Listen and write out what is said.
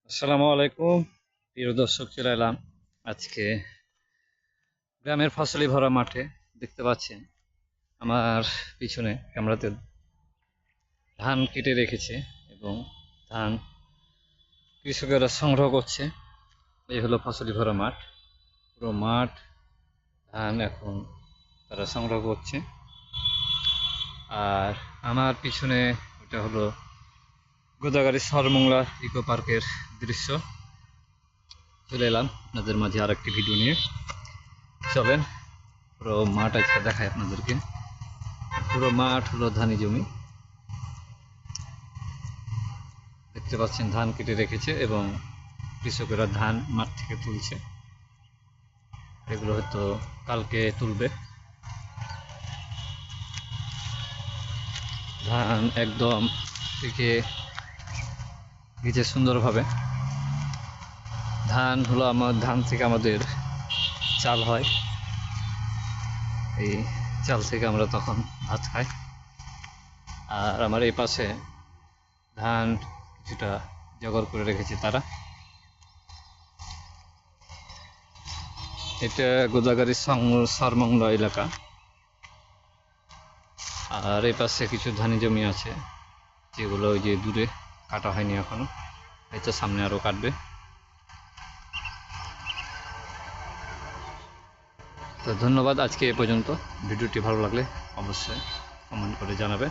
আসসালামু আলাইকুম প্রিয় দর্শক, চলে এলাম আজকে গ্রামের ফসলি ভরা মাঠে। দেখতে পাচ্ছেন আমার পিছনে ক্যামেরাতে ধান কেটে রেখেছে এবং ধান কৃষকেরা সংগ্রহ করছে। এই হলো ফসলি ভরা মাঠ, পুরো মাঠ ধান এখন তারা সংগ্রহ করছে। আর আমার পিছনে ওটা হলো গোদাগাড়ি সরমংলা ইকো পার্কের দৃশ্য। চলে এলাম আপনাদের মাঝে আর একটি ভিডিও নিয়ে। চলেন পুরো মাঠ আজকে দেখায় আপনাদেরকে। পুরো মাঠ হলো ধানি জমি, দেখতে পাচ্ছেন ধান কেটে রেখেছে এবং কৃষকেরা ধান মাঠ থেকে তুলছে। এগুলো হয়তো কালকে তুলবে। ধান একদম থেকে ভিজে সুন্দরভাবে। ধান হলো ধান থেকে আমাদের চাল হয়, এই চাল থেকে আমরা তখন ভাত খাই। আর আমার এই পাশে ধান কিছুটা জোগাড় করে রেখেছে তারা। এটা গোদাগাড়ি সরমংলা এলাকা। আর এই পাশে কিছু ধানি জমি আছে যেগুলো ওই যে দূরে কাটা হয়নি এখনো, হয়তো সামনে আরো কাটবে। তো ধন্যবাদ, আজকে এ পর্যন্ত। ভিডিওটি ভালো লাগলে অবশ্যই কমেন্ট করে জানাবে।